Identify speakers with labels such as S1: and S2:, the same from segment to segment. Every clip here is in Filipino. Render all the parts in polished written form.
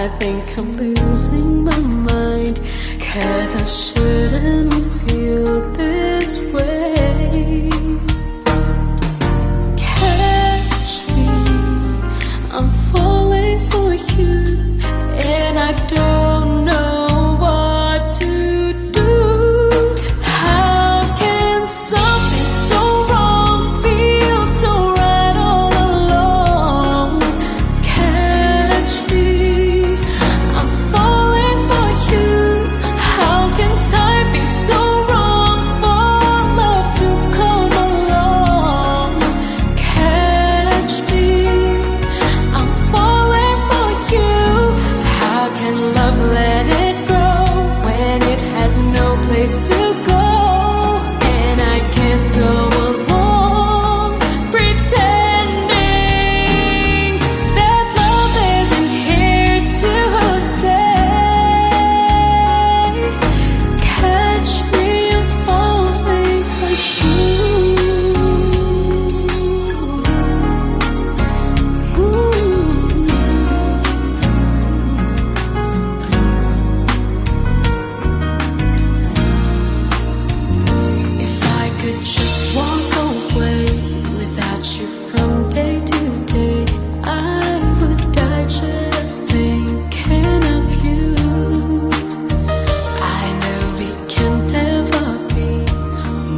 S1: I think I'm losing my mind, 'cause I shouldn't feel this way. Catch me, I'm falling for you, and I don't know what to do. How can something so wrong feel so right all along? Catch me, I'm falling for you. How can time be so wrong for love to come along? Catch me, I'm falling for you. How can love let it go when it has no place to go? And I can't go along pretending that love isn't here to stay. Catch me, I'm falling for you. If I could just walk away without you from day to day, I would die just thinking of you. I know we can never be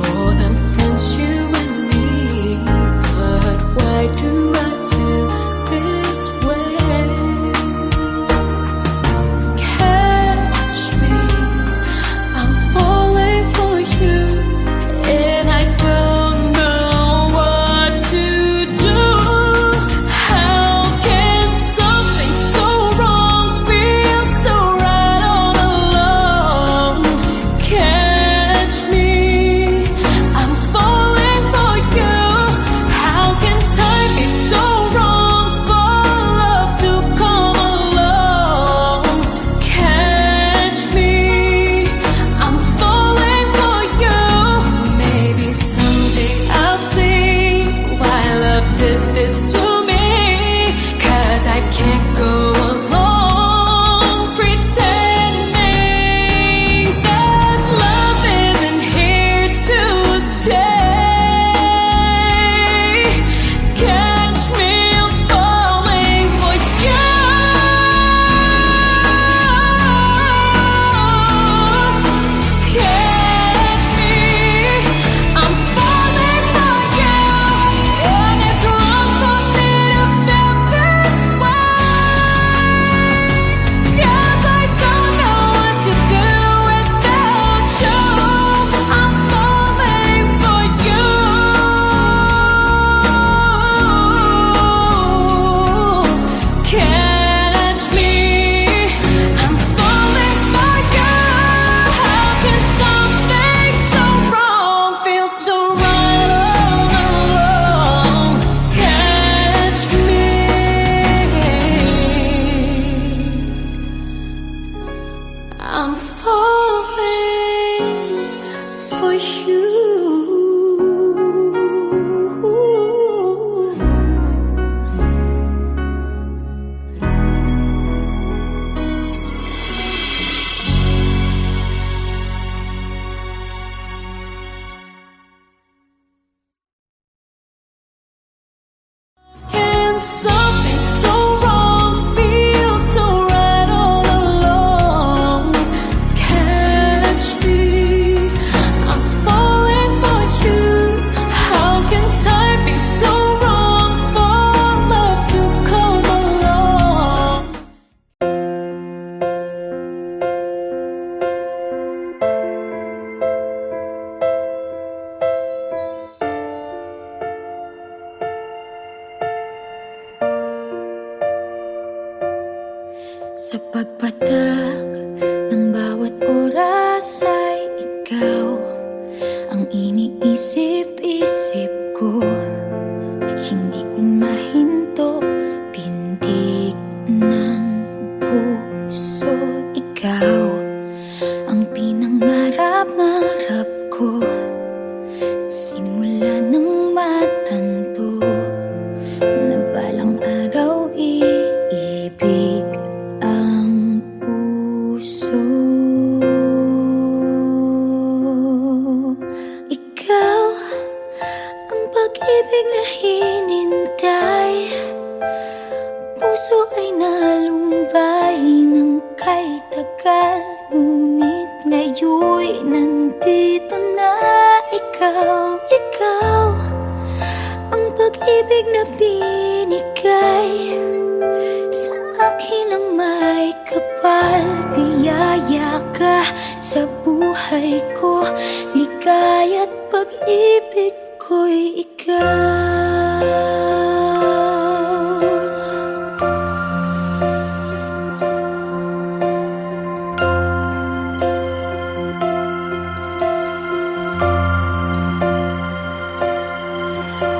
S1: more than friends, you and me, but why do I feel this way? Catch me, I'm falling for you, and I don't know what to do. How can something so wrong feel so right all along? Catch me, I'm falling for you. How can time be so wrong for love to come along? Catch me, I'm falling for you. Maybe someday I'll see why love did this to me, 'cause I can't go along pretending that love isn't here to stay. Catch me, I'm falling for you. Catch me, I'm falling for you, and it's wrong for me to feel this way, 'cause I don't know what to do without you. I'm falling for you. Catch me, I'm falling for you. How can something so wrong feel so right all along? Catch me, I'm falling for you. Can something so wrong feel so right all along? Catch me, I'm falling for you. How can time be so wrong for love to come along?
S2: Sa pagpatak ng bawat oras ay ikaw ang iniisip-isip ko. Hindi ko mahinto, pintig ng puso. Ikaw ang pinangarap-ngarap ko, simula ng matanto na balang araw iibig ang ngayon'y nandito na. Ikaw ang pag-ibig na binigay sa akin ang may kapal. Biyaya ka sa buhay ko, ligaya't pag-ibig ko'y ikaw.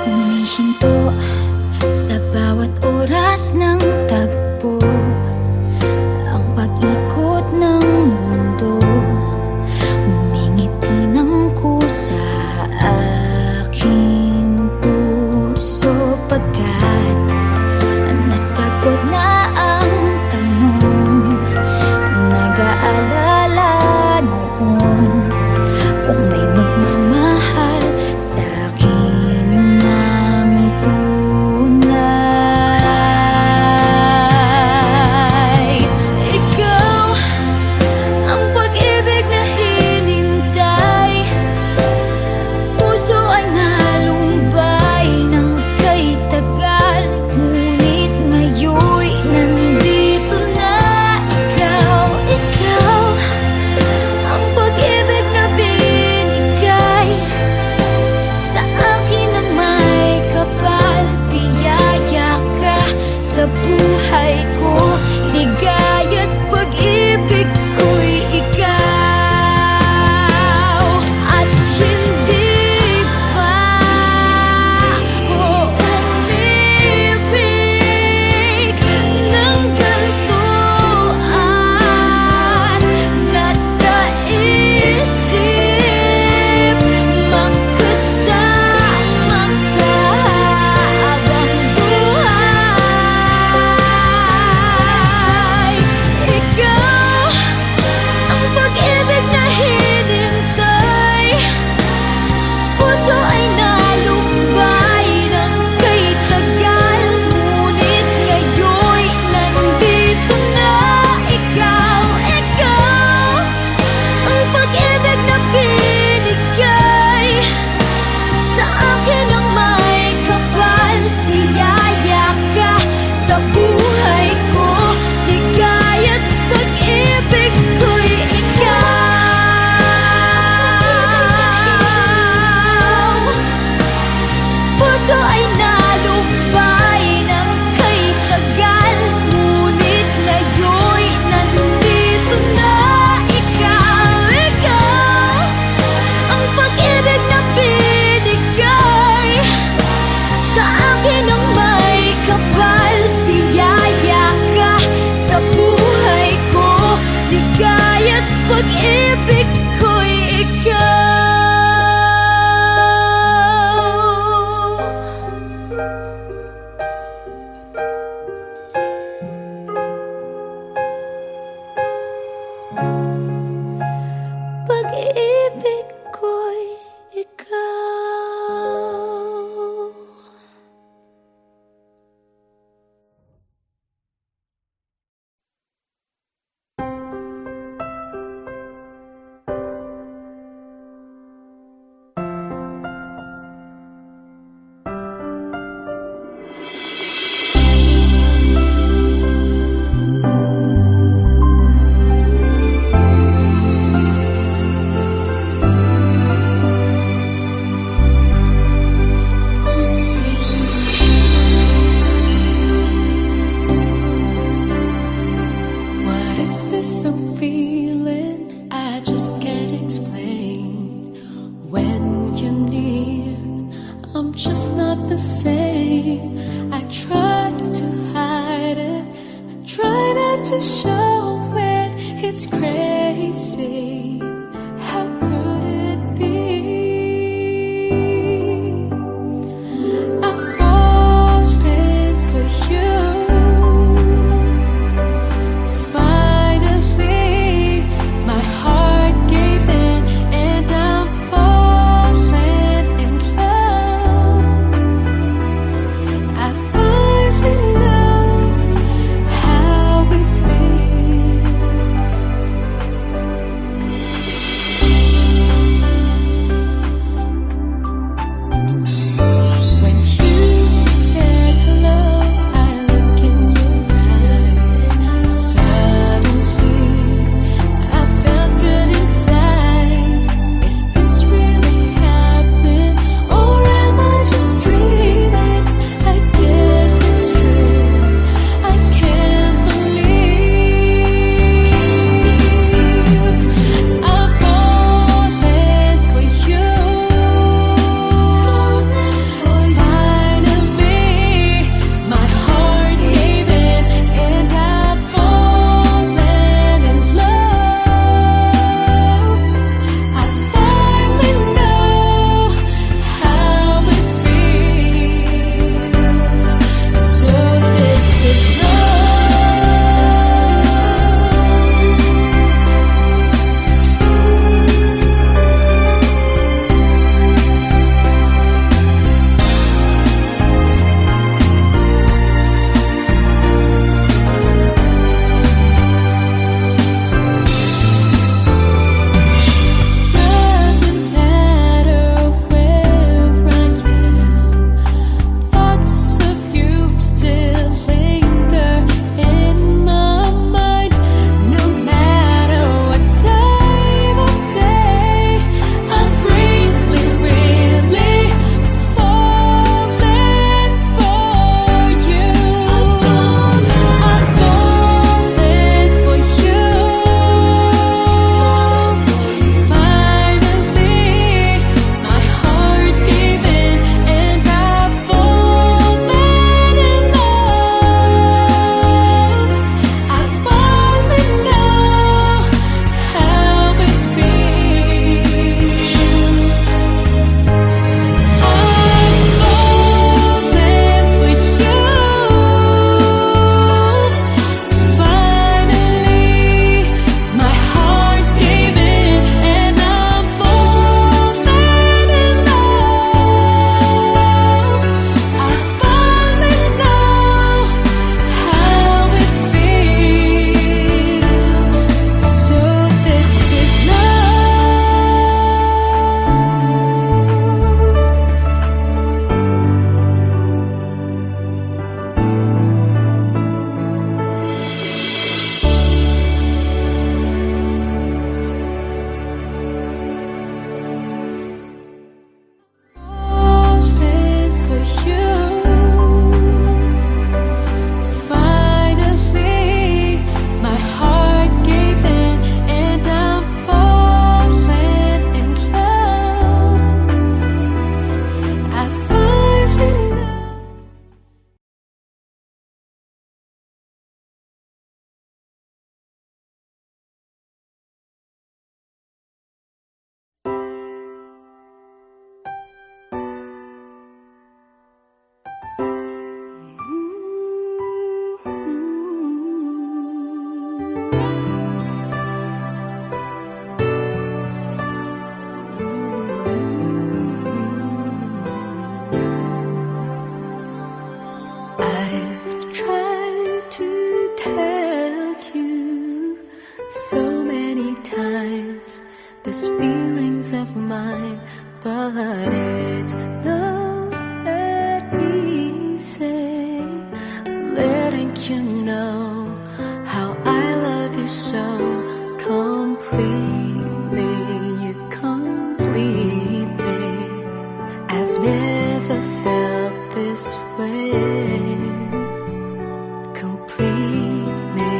S2: Humihinto sa bawat oras ng tagpo, ang pag-ikot ng mundo, ngumingiti ng kusa aking puso. Pagkat nasagot na ang tanong, nag-aalala noon kung may magmamahal sa'kin ng tunay. Ikaw ang pag-ibig na hinintay, puso ay nalumbay ng kay tagal, ngunit ngayon'y nandito na. Ikaw ang pag-ibig na binigay sa akin ang may kapal. Biyaya ka sa buhay ko, ligaya't pag-ibig ko'y ikaw. At hindi pa ko umibig ng gantuan. Nasa isip magkasama ka habang buhay. Ikaw ang pag-ibig na hinintay, puso ay nalumbay ng kay tagal, ngunit ngayon'y nandito na. Ikaw ang pag-ibig na binigay sa akin ang may kapal. Biyaya ka sa buhay ko, ligaya't pag-ibig ko'y ikaw. Puso ay nalumbay ng kay tagal, ngunit ngayon'y nandito na. Ikaw ang pag-ibig na binigay sa akin ang may kapal. Biyaya ka sa buhay ko, ligaya't pag-ibig ko'y ikaw. Pag-ibig ko'y ikaw.
S1: this feelings of mine, but it's not that easy letting you know how I love you so completely. You complete me. I've never felt this way. Complete me,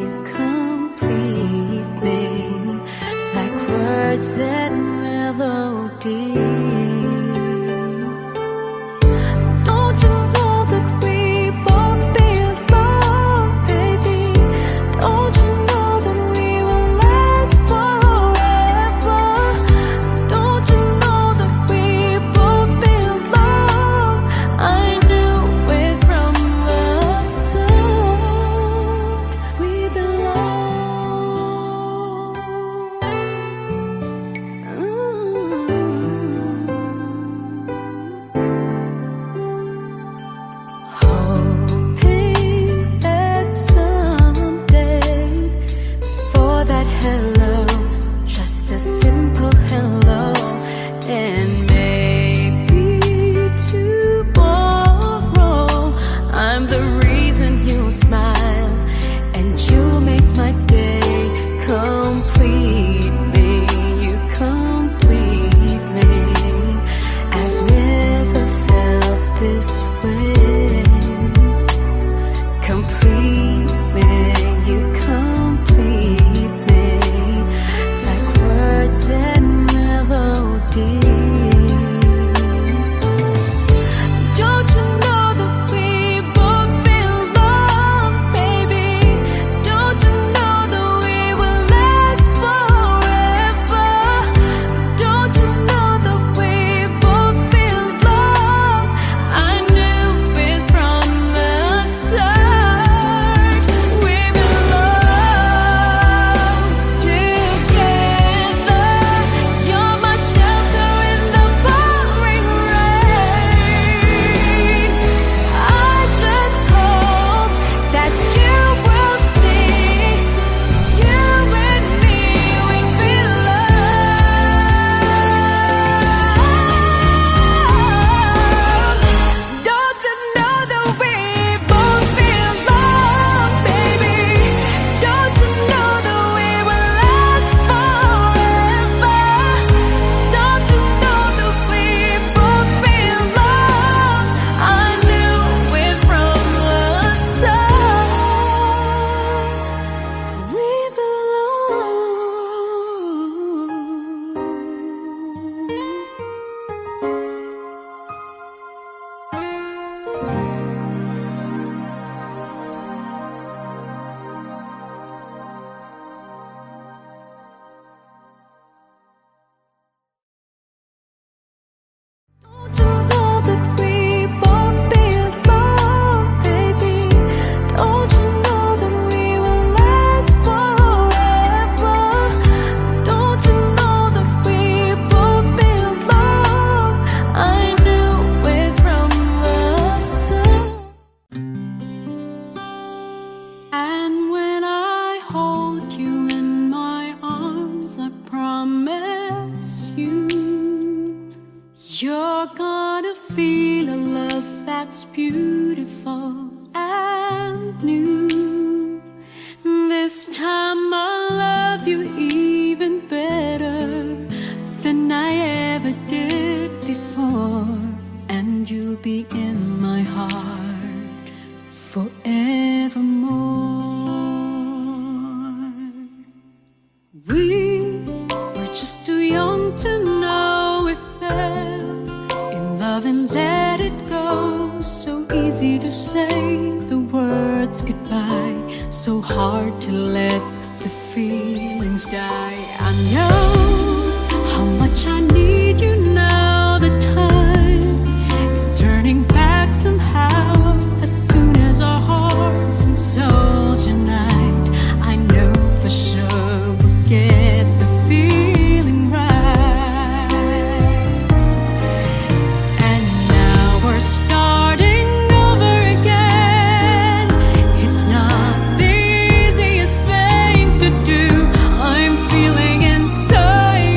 S1: you complete me, like words and melody. Don't you know that we both belong, baby? Don't you know that we will last forever? Don't you know that we both belong? I knew it from the start. We belong. Hoping that someday, for that hello, just a simple hello, and maybe tomorrow I'm the reason you smile and you make my day. Complete me, you complete me. I've never felt this way. Complete me, you complete me, like words and melody. Don't you know that we both belong, baby? Don't you know that we will last forever? Don't you know that we both belong? I knew it from the start. We belong together. You're my shelter in the pouring rain. I just hope that you will see, you and me, we belong. Don't you know that we both belong, baby? Don't you know that we will last forever? Don't you know that we both belong? I knew it from the start. We Don't you know that we both belong, baby? Don't you know that we will last forever? Don't you know that we both belong? I knew it from the start. And when I hold you in my arms, I promise you, you're gonna feel a love that's beautiful and new. This time I'll love you even better than I ever did before, and you'll be in my heart forevermore. We were just too young to know we fell in love and let it go. So easy to say the words goodbye, so hard to let the feelings die. I know how much I need you now. The time is turning back somehow. As soon as our hearts and souls unite, I know for sure we'll get the feeling right. And now we're starting over again. It's not the easiest thing to do. I'm feeling inside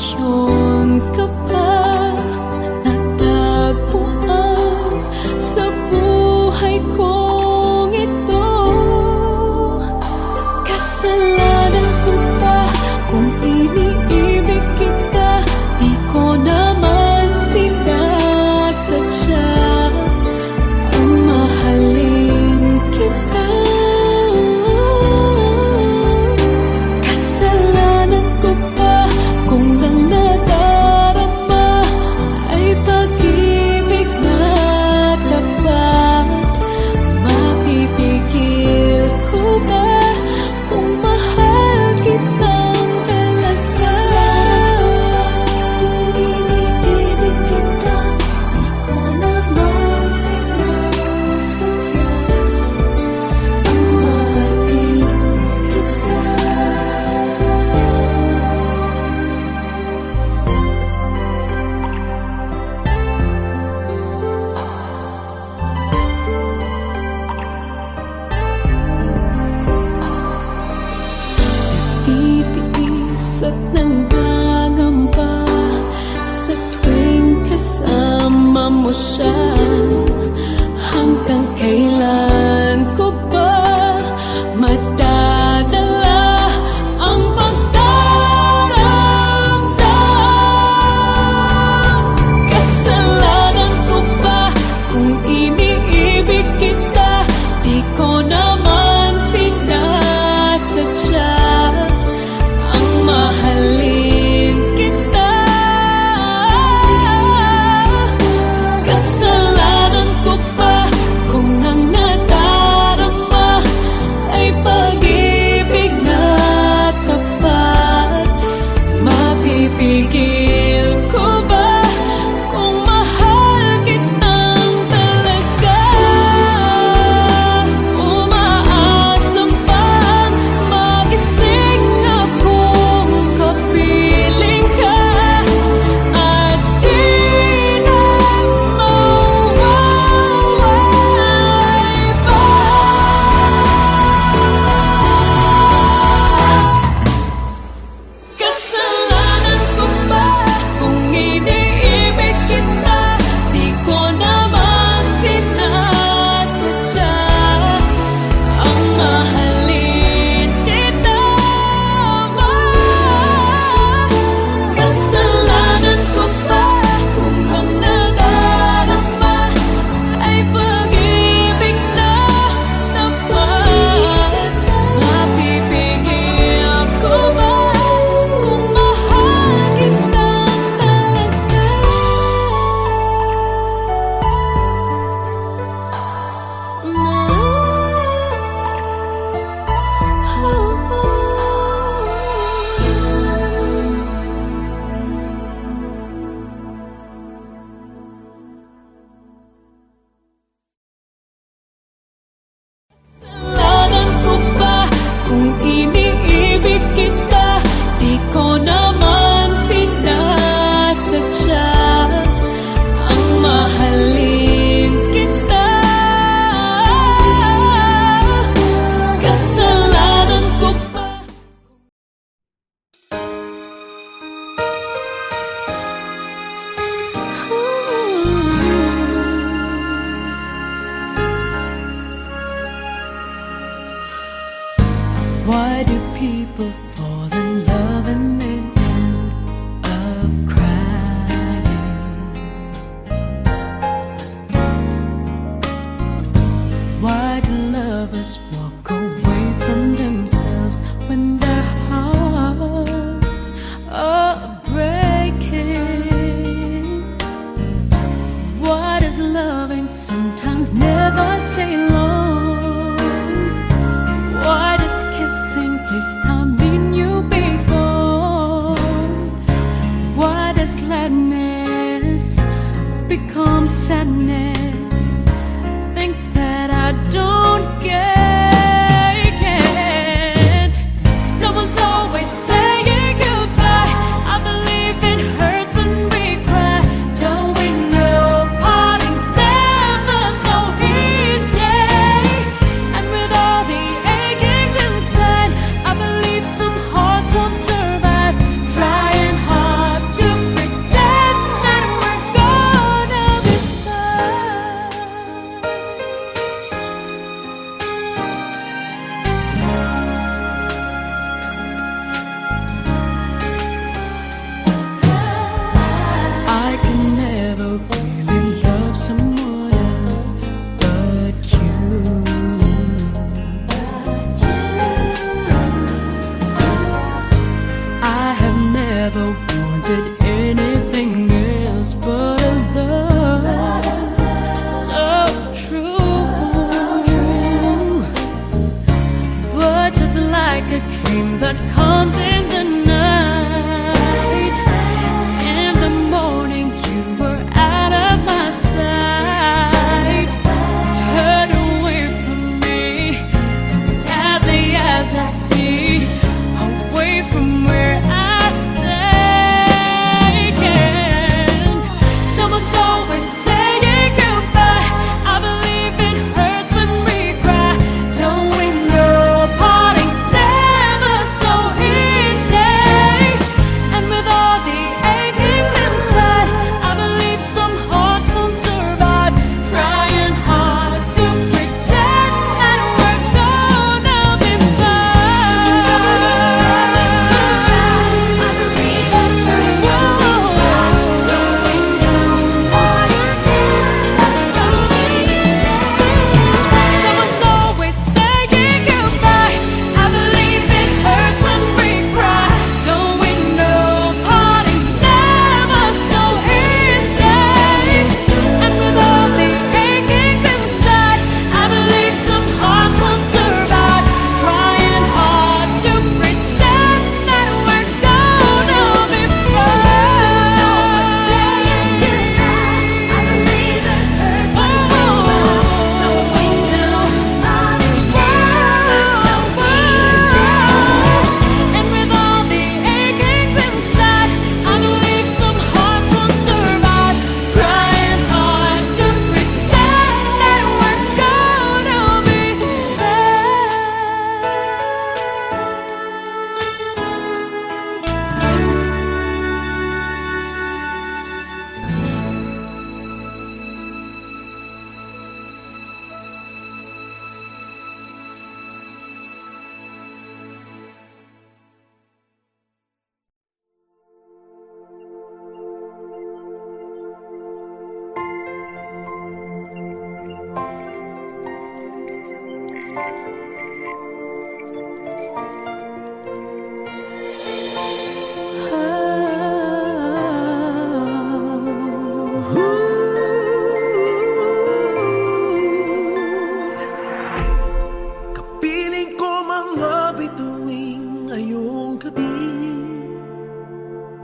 S1: sitwasyon ka pa natagpuan sa buhay kong ito? Kasalanan ko ba kung iniibig kita? Di ko naman sinasadya ang mahalin kita. Kasalanan ko ba kung ang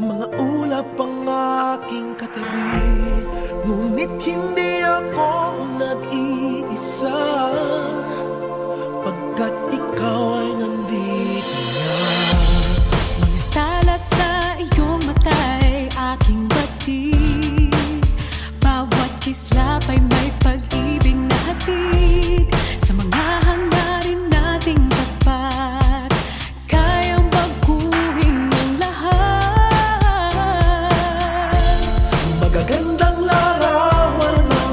S3: Mga ulap ang aking katabi, ngunit hindi ako nag-iisa, pagkat ikaw ay nandito na.
S2: Tala sa iyong mata'y aking batid. Bawat kislap ay may pag-ibig na hatid. Sa mga hangarin nating tapat, kayang baguhin ang lahat.
S3: Magagandang larawan ng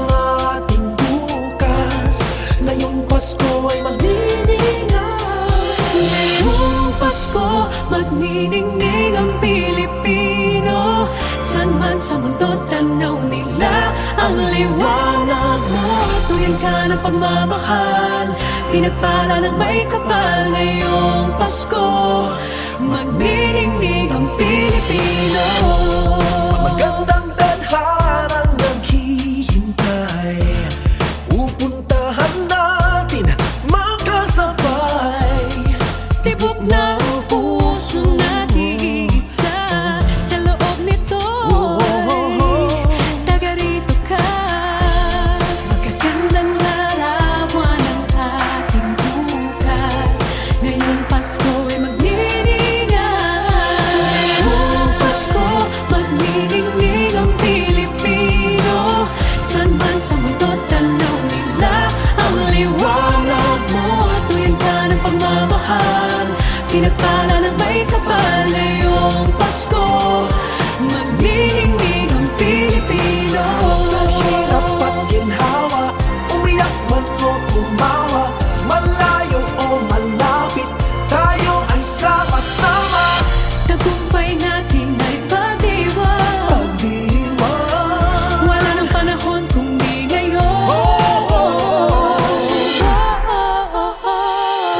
S3: ating bukas, ngayong Pasko ay magniningay.
S2: Ngayong Pasko, magniningning ang Pilipino. San man sa mundo, tanaw nila ang liwanag mo. Tuwing ka ng pagmamahal, pinagpala ng may kapal. Ngayong Pasko, magniningning ang Pilipino.
S3: Magandang tadharang naghihintay, pupuntahan natin magkasabay.
S2: Tibok ng puso na iisa, sa loob nito'y taga rito ka. Magagandang larawan ang ating bukas. Ngayong Pasko ay magniningay. Ngayong Pasko, magniningning ang Pilipino. San man sa mundo, tanaw nila ang liwanag mo. Tuwing ka ng pagmamahal, pinagpala ng may kapal. Ngayong Pasko, magniningning ang Pilipino.
S3: Sa hirap at ginhawa, umiyak man o tumawa, malayo o malapit, tayo ay sama-sama.
S2: Tagumpay natin ay pag-iwan.
S3: Pagdiwang,
S2: Wala nang panahon kung di ngayon.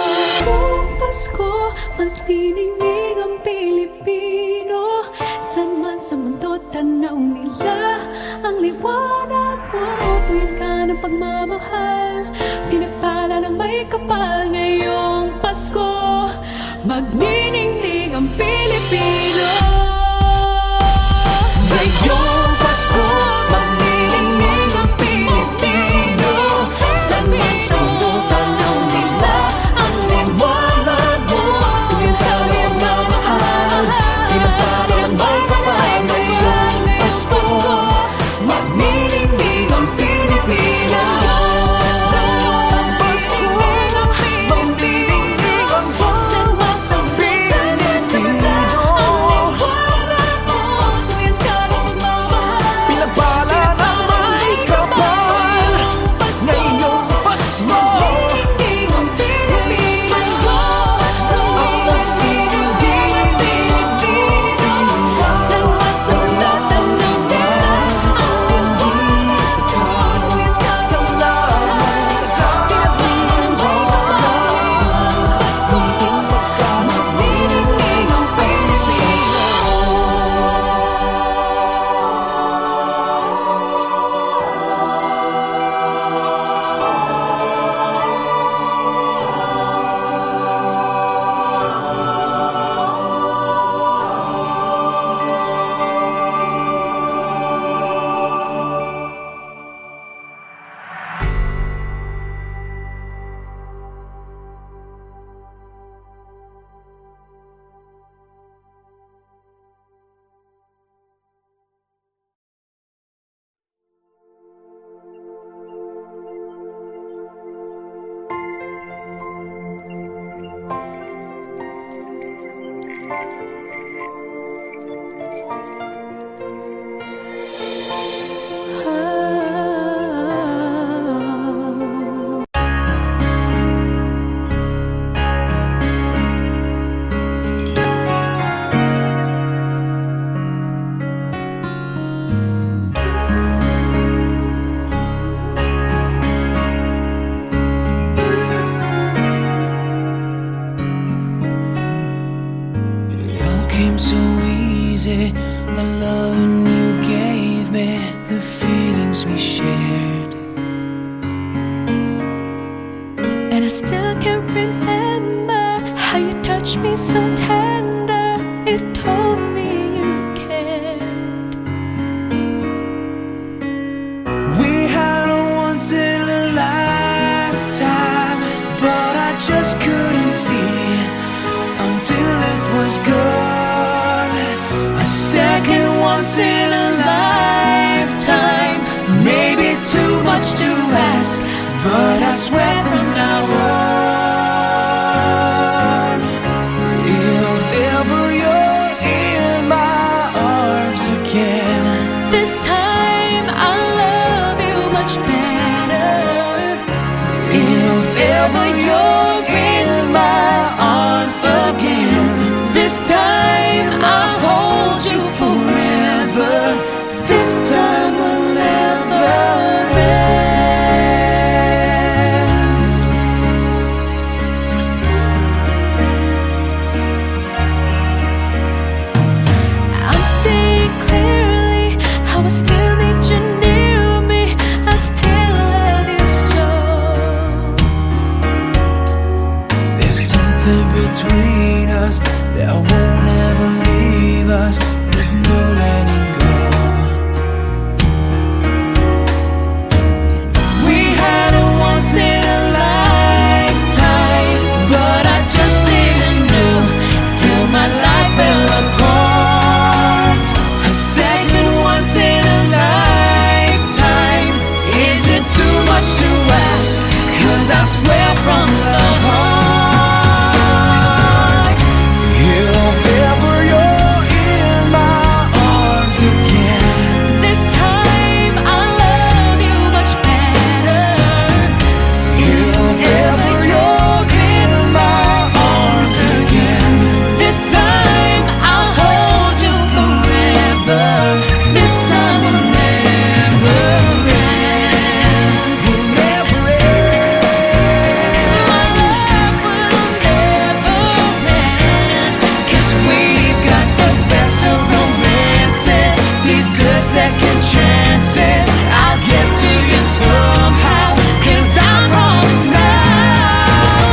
S2: Ngayong Pasko, magniningning ang Pilipino. San man sa mundo, tanaw nila ang liwanag mo. Tuwing ka ng pagmamahal, pinagpala ng may kapal. Ngayong Pasko, magniningning ang Pilipino.
S3: ngayong Pasko, magniningning ang Pilipino. San man sa mundo, tanaw nila ang liwanag mo. Tuwing ka ng pagmamahal, pinagpala ng may kapal. Ngayong Pasko, magniningning ang Pilipino. Ngayong Pasko, magniningning ang bansang Pilipino. Pinagpala ng may kapal. Ngayong Pasko, ang nagsisilbing Pilipino. Salamat sa ating liwanag, ngunit magkamagniningning ang Pilipino. came so easy. The loving you gave me, the feelings we shared.
S2: And I still can remember how you touched me so tender. It told me you cared.
S3: just couldn't see until it was gone. A second once in a lifetime, maybe too much to ask, but I swear from now on, if ever you're in my arms again,
S2: This time I'll love you much better.
S3: if ever you're in my arms again, this time I'll hold you forever. This time will never end.
S2: I'm seeing clearly how I still need you near me. I still love you so.
S3: There's something between us that won't ever leave us. There's no letting go. We had it once in a lifetime, but I just didn't know till my life fell apart. A second once in a lifetime, is it too much to ask? 'Cause I swear from the heart, if ever you're in my arms again,
S2: This time I'll love you much better.
S3: if ever you're in my arms again,
S2: This time I'll hold you forever. This time will never end.
S3: will never end.
S2: My love will never end.
S3: 'Cause we've got the best of romances, deserve second chances. I'll get to you somehow, 'cause I promise now,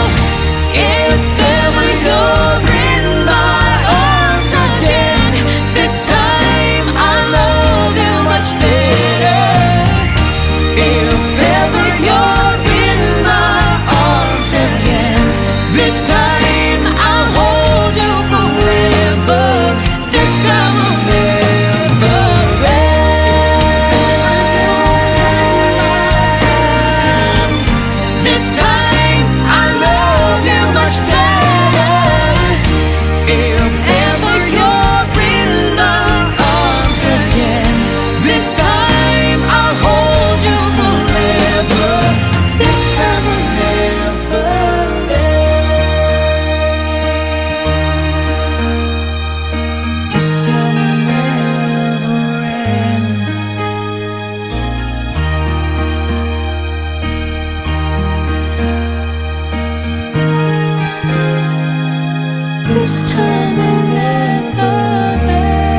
S3: if ever you're in my arms again, this time I'll love you much better. If ever you're in my arms again, this time I'll hold you forever. This time will never end. This time I love you much better. If ever you're in my arms again, this time I'll hold you forever. This time will never end. This time will never end. This time will never end.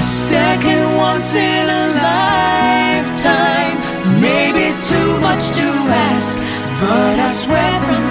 S3: Second once in a lifetime, maybe too much to ask, but I swear from